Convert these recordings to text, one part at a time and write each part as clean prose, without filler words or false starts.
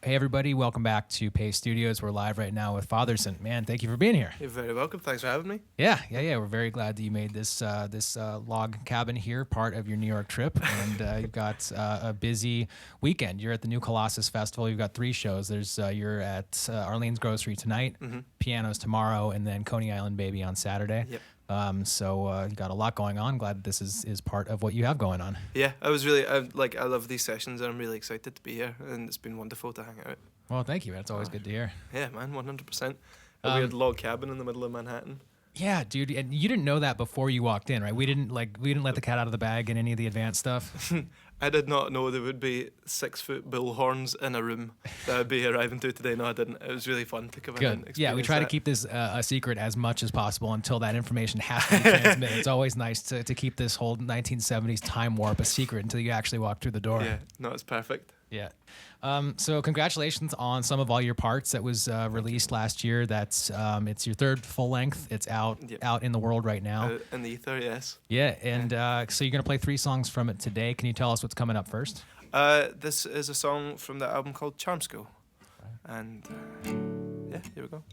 Hey, everybody. Welcome back to Paste Studios. We're live right now with Fatherson. Man, thank you for being here. You're very welcome. Thanks for having me. Yeah. We're very glad that you made this log cabin here part of your New York trip. And you've got a busy weekend. You're at the New Colossus Festival. You've got 3 shows. You're at Arlene's Grocery tonight, Pianos tomorrow, and then Coney Island Baby on Saturday. Yep. So you've got a lot going on. Glad that this is part of what you have going on. Yeah, I love these sessions and I'm really excited to be here and it's been wonderful to hang out. Well, thank you. That's always good to hear. Yeah, man, 100%. A weird log cabin in the middle of Manhattan. Yeah, dude, and you didn't know that before you walked in, right? We didn't let the cat out of the bag in any of the advanced stuff. I did not know there would be 6-foot bullhorns in a room that I'd be arriving to today. No, I didn't. It was really fun to come in and experience. Yeah, we try to keep this a secret as much as possible until that information has to be transmitted. It's always nice to keep this whole 1970s time warp a secret until you actually walk through the door. Yeah, no, it's perfect. Yeah. So congratulations on Some of All Your Parts that was released last year. It's your 3rd full length. It's out in the world right now. In the ether, yes. Yeah, and so you're going to play 3 songs from it today. Can you tell us what's coming up first? This is a song from the album called Charm School. And yeah, here we go.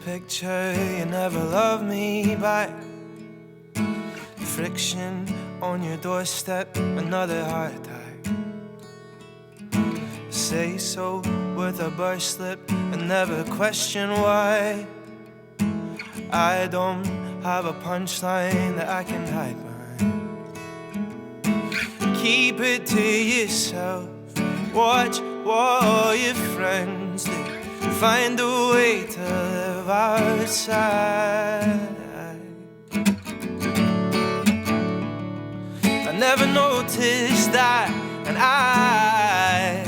Picture you never loved me back. Friction on your doorstep, another heart attack. Say so with a burst slip and never question why. I don't have a punchline that I can hide behind. Keep it to yourself. Watch what your friends do. Find a way to live outside. I never noticed that, and I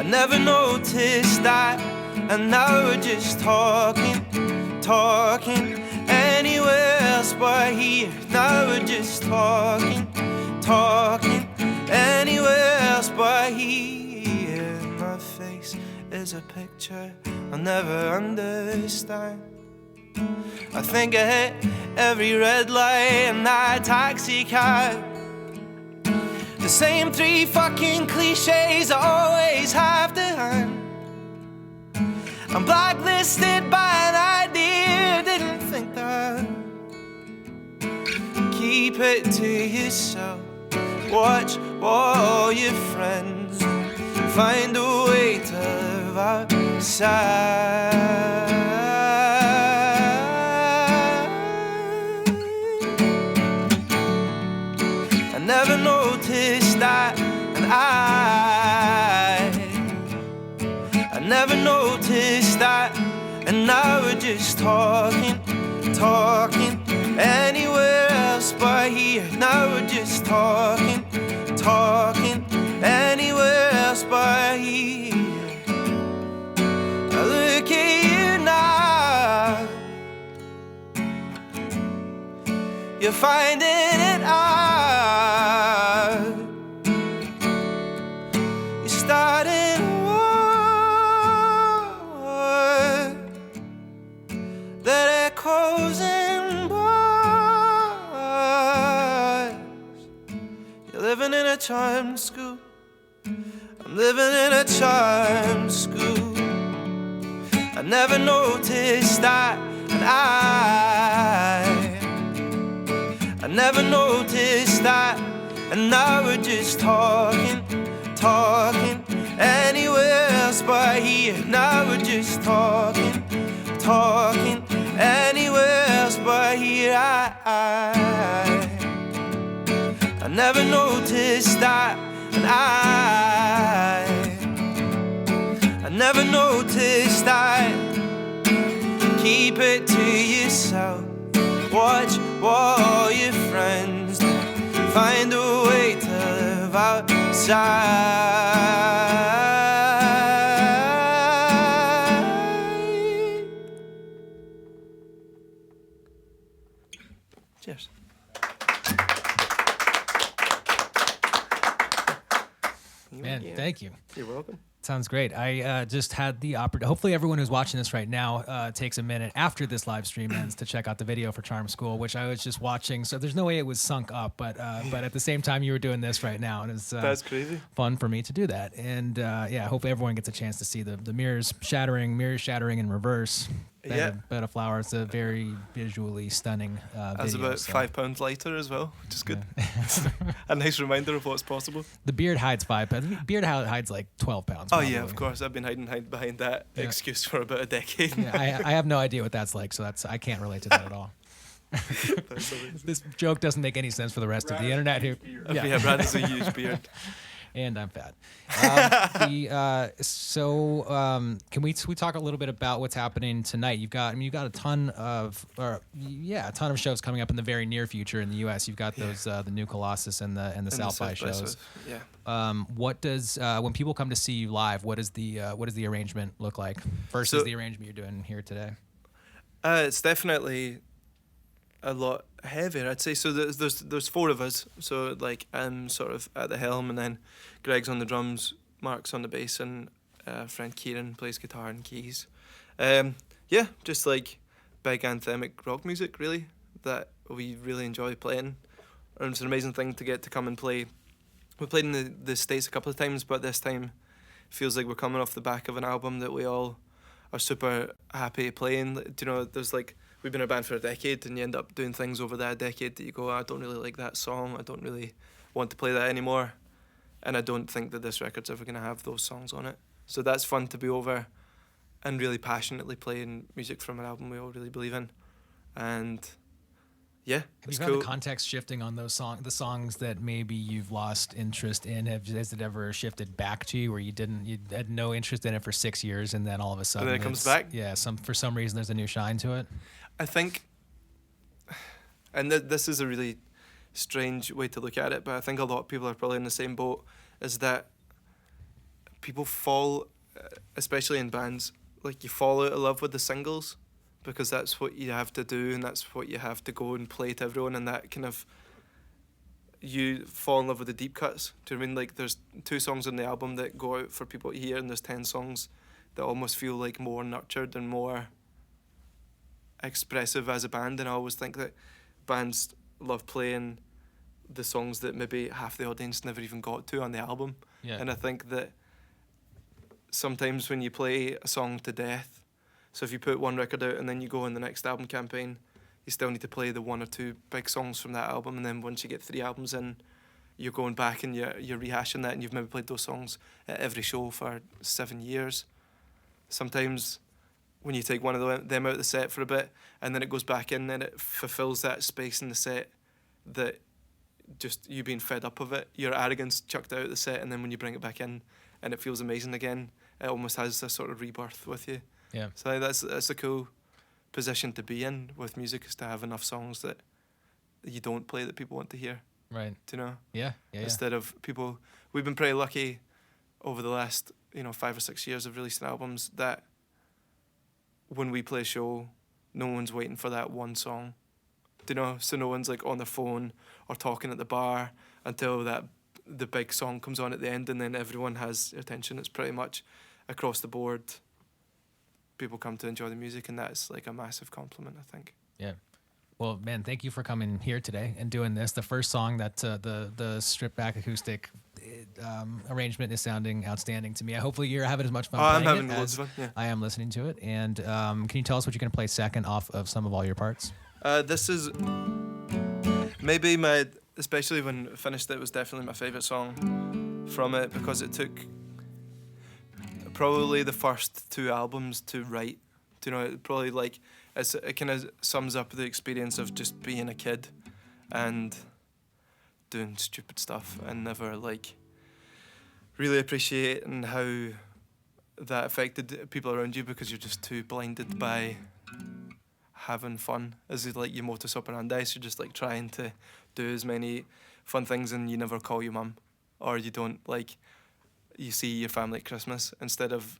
never noticed that, and now we're just talking anywhere else but here. Now we're just talking anywhere else but here. My face is a picture I'll never understand. I think I hit every red light in that taxi cab. The same 3 fucking cliches I always have to hand. I'm blacklisted by an idea, didn't think that. Keep it to yourself. Watch all your friends. Find a way to live outside. I never noticed that, and I never noticed that, and now we're just talking anywhere else but here. Now we're just talking anywhere else but here. I look at you now, you're finding it out. You're starting a war that echoes in bars. You're living in a charm school. I'm living in a charm school. I never noticed that, and I never noticed that, and now we're just talking anywhere else but here. Now we're just talking anywhere else but here. I never noticed that, and I never noticed that. Keep it to yourself. Watch all your friends do. Find a way to live outside. Cheers. Man, thank you. You're welcome. Sounds great. I just had the opportunity. Hopefully, everyone who's watching this right now takes a minute after this live stream ends to check out the video for Charm School, which I was just watching. So there's no way it was sunk up, but at the same time, you were doing this right now, and it's That's crazy. fun for me to do that. And yeah, I hope everyone gets a chance to see the mirrors shattering in reverse. Yeah. Bed of Flower. It's a very visually stunning That's video. about so. 5 pounds lighter as well, which is good. A nice reminder of what's possible. The beard hides 5 pounds. Beard hides like 12 pounds. Oh Probably. yeah, of course. I've been hiding behind that excuse for about a decade. Yeah, I have no idea what that's like, so I can't relate to that at all. This joke doesn't make any sense for the rest of the internet. Who, Yeah, Brad has a huge beard. And I'm fat. Can we talk a little bit about what's happening tonight? You've got a ton of shows coming up in the very near future in the U.S. You've got those the New Colossus and the South by shows. Yeah. What does when people come to see you live? What does the arrangement look like versus the arrangement you're doing here today? It's definitely a lot heavier, I'd say. So there's 4 of us. So like I'm sort of at the helm, and then Greg's on the drums, Mark's on the bass, and friend Kieran plays guitar and keys. Yeah, just like big anthemic rock music really that we really enjoy playing. And it's an amazing thing to get to come and play. We played in the States a couple of times, but this time feels like we're coming off the back of an album that we all are super happy playing. Do you know, there's like, we've been a band for a decade, and you end up doing things over that decade that you go, I don't really like that song, I don't really want to play that anymore, and I don't think that this record's ever going to have those songs on it. So that's fun to be over and really passionately playing music from an album we all really believe in. And yeah, Have it's you found cool. the context shifting on the songs that maybe you've lost interest in? Has it ever shifted back to you where you had no interest in it for 6 years, and then all of a sudden then it comes back? Yeah, for some reason there's a new shine to it. I think, and this is a really strange way to look at it, but I think a lot of people are probably in the same boat, is that people fall, especially in bands, like you fall out of love with the singles because that's what you have to do and that's what you have to go and play to everyone, and that kind of, you fall in love with the deep cuts. Do you know what I mean? Like there's 2 songs on the album that go out for people to hear, and there's 10 songs that almost feel like more nurtured and more expressive as a band. And I always think that bands love playing the songs that maybe half the audience never even got to on the album. Yeah. And I think that sometimes when you play a song to death, so if you put one record out and then you go in the next album campaign, you still need to play the 1 or 2 big songs from that album, and then once you get 3 albums in, you're going back and you're rehashing that, and you've maybe played those songs at every show for 7 years. Sometimes when you take one of them out of the set for a bit and then it goes back in, and it fulfills that space in the set that just you being fed up of it, your arrogance chucked out of the set, and then when you bring it back in and it feels amazing again, it almost has a sort of rebirth with you. Yeah. So I think that's a cool position to be in with music, is to have enough songs that you don't play that people want to hear. Right. Do you know? Yeah. Instead of people, we've been pretty lucky over the last 5 or 6 years of releasing albums that when we play a show, no one's waiting for that one song. Do you know? So no one's like on their phone or talking at the bar until the big song comes on at the end, and then everyone has attention. It's pretty much across the board. People come to enjoy the music, and that's like a massive compliment, I think. Yeah. Well, man, thank you for coming here today and doing this. The first song that the stripped back acoustic arrangement is sounding outstanding to me. Hopefully you're having as much fun I'm playing having it loads as of fun, yeah. I am listening to it. And can you tell us what you're going to play second off of some of all your parts? This is maybe especially when it finished, it was definitely my favourite song from it, because it took probably the first 2 albums to write. Do you know, it probably like, it kind of sums up the experience of just being a kid and doing stupid stuff and never like really appreciating how that affected people around you, because you're just too blinded by having fun as like your modus operandi. So you're just like trying to do as many fun things, and you never call your mum, or you don't like, you see your family at Christmas, instead of,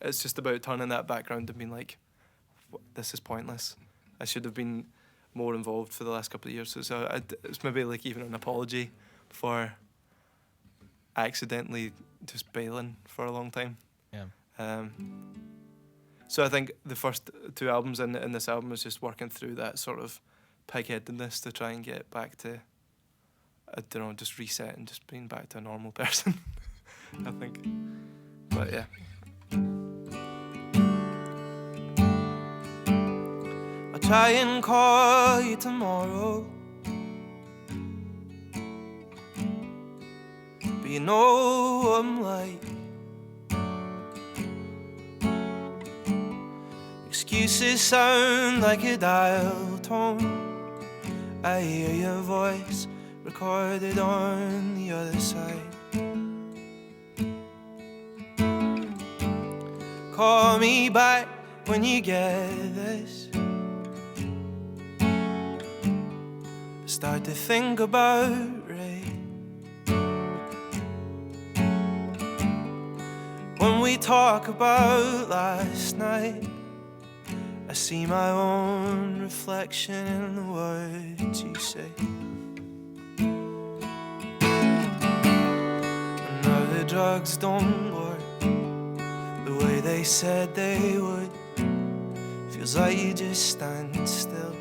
it's just about turning that background and being like, this is pointless. I should have been more involved for the last couple of years. So it's maybe like even an apology for accidentally just bailing for a long time. Yeah. So I think the first 2 albums in this album is just working through that sort of pig-headedness to try and get back to, I don't know, just reset and just being back to a normal person, I think. But yeah. I'll try and call you tomorrow, but you know what I'm like. Excuses sound like a dial tone. I hear your voice recorded on the other side. Call me back when you get this. Start to think about Ray. When we talk about last night, I see my own reflection in the words you say. And now the drugs don't work the way they said they would. Feels like you just stand still,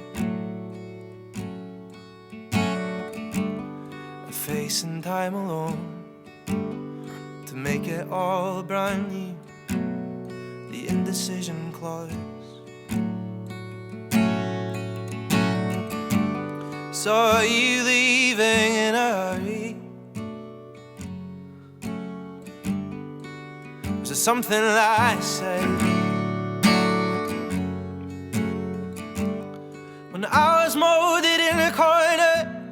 facing time alone to make it all brand new. The indecision clause. Saw you leaving in a hurry. Was it something that I said when I was molded in a corner?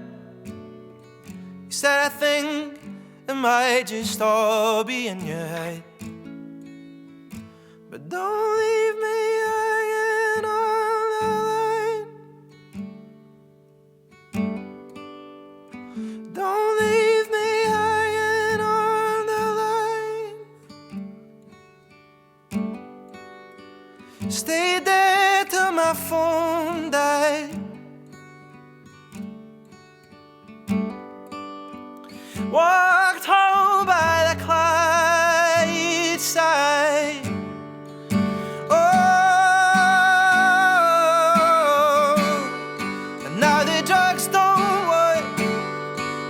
You said I think it might just all be in your head, but don't leave me hanging on the line. Don't leave me hanging on the line. Stayed there till my phone died. Walked home by the Clyde side. Oh, and now the drugs don't work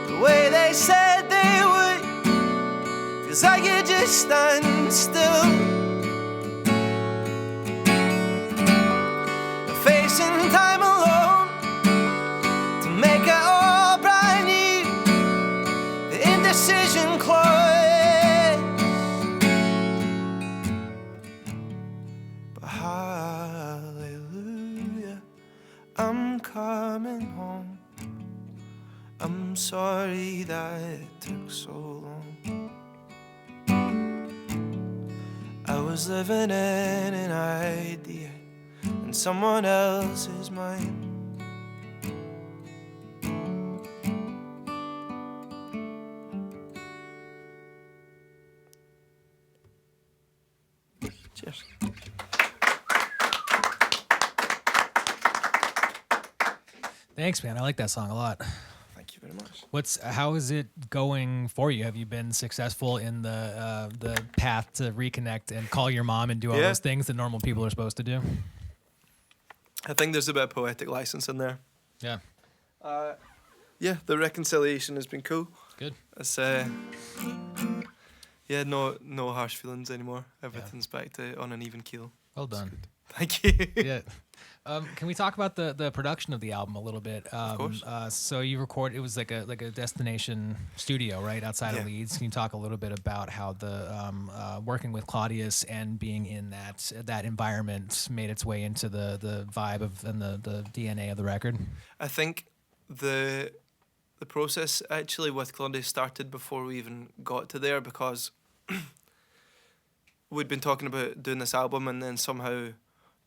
the way they said they would. Feels like you just stand still, facing time alone to make it all brand new. The indecision clause. But hallelujah, I'm coming home. I'm sorry that it took so long. I was living in an idea in someone else's mind. Cheers. Thanks, man. I like that song a lot. Thank you very much. How is it going for you? Have you been successful in the path to reconnect and call your mom and do all those things that normal people are supposed to do? I think there's a bit of poetic license in there. Yeah. Yeah, the reconciliation has been cool. Good. It's yeah, no harsh feelings anymore. Everything's back to on an even keel. Well done. Thank you. Yeah. Can we talk about the production of the album a little bit? Of course. So you record. It was like a destination studio, right, outside of Leeds. Can you talk a little bit about how the working with Claudius and being in that environment made its way into the vibe of and the DNA of the record? I think the process actually with Claudius started before we even got to there, because we'd been talking about doing this album, and then somehow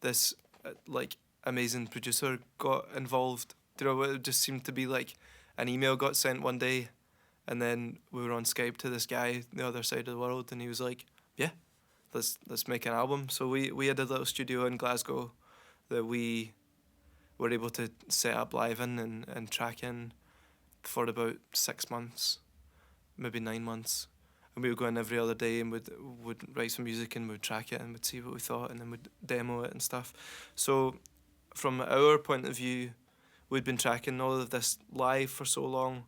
this like amazing producer got involved. You know, it just seemed to be like an email got sent one day, and then we were on Skype to this guy the other side of the world, and he was like, "Yeah, let's make an album." So we had a little studio in Glasgow that we were able to set up live in and track in for about 6 months, maybe 9 months, and we would go in every other day and would write some music and we'd track it and we'd see what we thought and then we'd demo it and stuff. So from our point of view, we'd been tracking all of this live for so long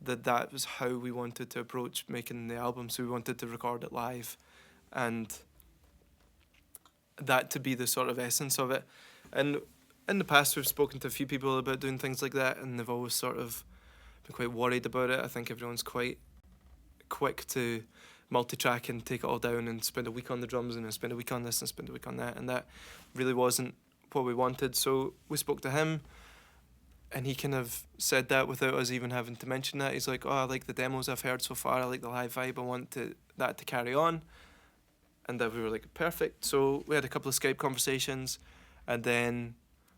that was how we wanted to approach making the album. So we wanted to record it live and that to be the sort of essence of it. And in the past we've spoken to a few people about doing things like that and they've always sort of been quite worried about it. I think everyone's quite quick to multi-track and take it all down and spend a week on the drums and then spend a week on this and spend a week on that, and that really wasn't what we wanted. So we spoke to him and he kind of said that without us even having to mention that. He's like, oh, I like the demos I've heard so far, I like the live vibe, I want that to carry on. And then we were like, perfect. So we had a couple of Skype conversations and then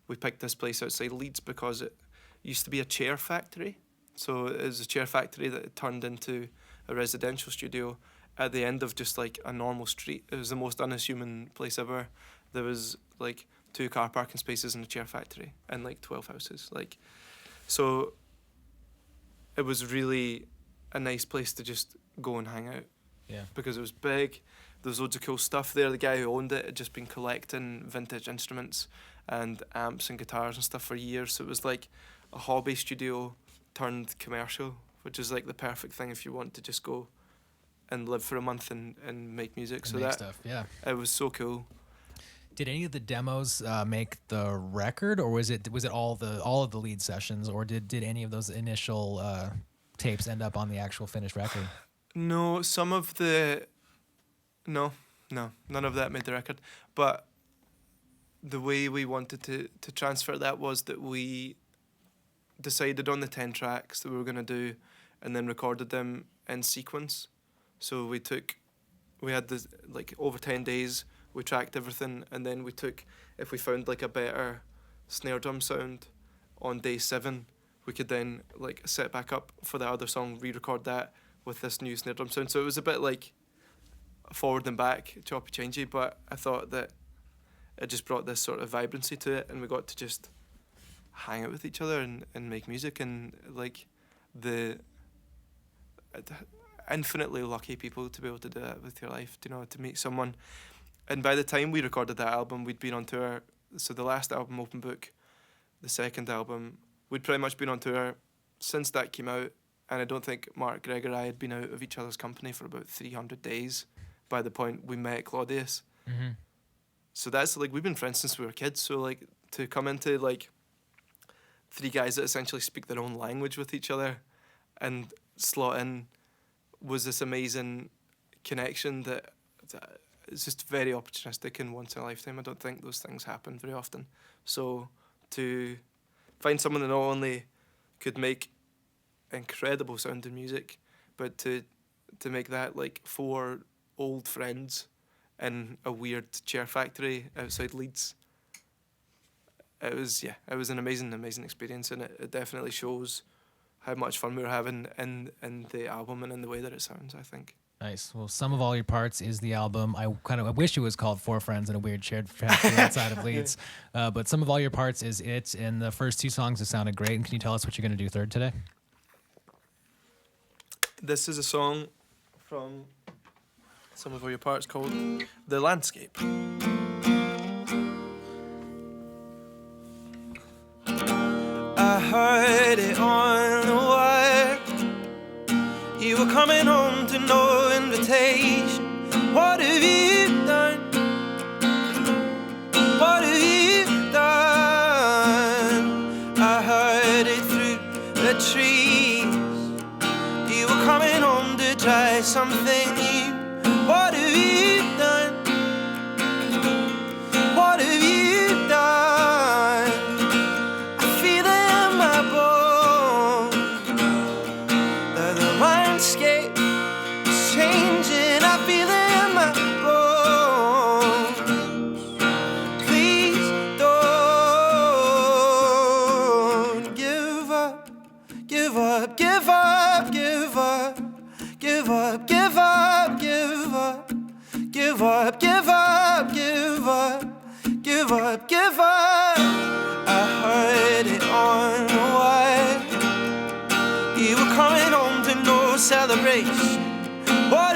we picked this place outside Leeds because it used to be a chair factory. So it was a chair factory that turned into a residential studio at the end of just like a normal street. It was the most unassuming place ever. There was like 2 car parking spaces in a chair factory and like 12 houses. Like, so it was really a nice place to just go and hang out. Yeah. Because it was big. There was loads of cool stuff there. The guy who owned it had just been collecting vintage instruments and amps and guitars and stuff for years. So it was like a hobby studio turned commercial, which is like the perfect thing if you want to just go and live for a month and make music. So make that stuff, yeah. It was so cool. Did any of the demos make the record, or was it all of the lead sessions, or did any of those initial tapes end up on the actual finished record? No, none of that made the record. But the way we wanted to transfer that was that we decided on the 10 tracks that we were going to do and then recorded them in sequence. So we had this, like, over 10 days, we tracked everything, and then we took, if we found like a better snare drum sound on day 7, we could then like set back up for the other song, re-record that with this new snare drum sound. So it was a bit like forward and back, choppy changey, but I thought that it just brought this sort of vibrancy to it, and we got to just hang out with each other and make music, and like the infinitely lucky people to be able to do that with your life, you know, to meet someone. And by the time we recorded that album, we'd been on tour. So the last album, Open Book, the second album, we'd pretty much been on tour since that came out, and I don't think Mark, Greg or I had been out of each other's company for about 300 days by the point we met Claudius. Mm-hmm. So that's like, we've been friends since we were kids, so like to come into like 3 guys that essentially speak their own language with each other and slot in was this amazing connection that it's just very opportunistic and once in a lifetime. I don't think those things happen very often. So to find someone that not only could make incredible sounding music, but to make that like 4 old friends in a weird chair factory outside Leeds, it was an amazing experience, and it definitely shows how much fun we were having in the album and in the way that it sounds, I think. Nice. Well, Sum of All Your Parts is the album. I wish it was called 4 Friends in a Weird Shared Factory outside of Leeds. But Sum of All Your Parts is it, and the first 2 songs have sounded great. And can you tell us what you're going to do third today? This is a song from Sum of All Your Parts called The Landscape. I heard it on the wire. You were coming home to no invitation. What have you done? What have you done? I heard it through the trees. You were coming home to try something new. What have you done? What have you done? I feel it in my bones that the landscape is changing. I feel it in my bones. Please don't give up, give up, give up, give up, give up, give up, give up, give up, give up, give up, give up, give up. I heard it on the wire. You were coming home to no celebration. What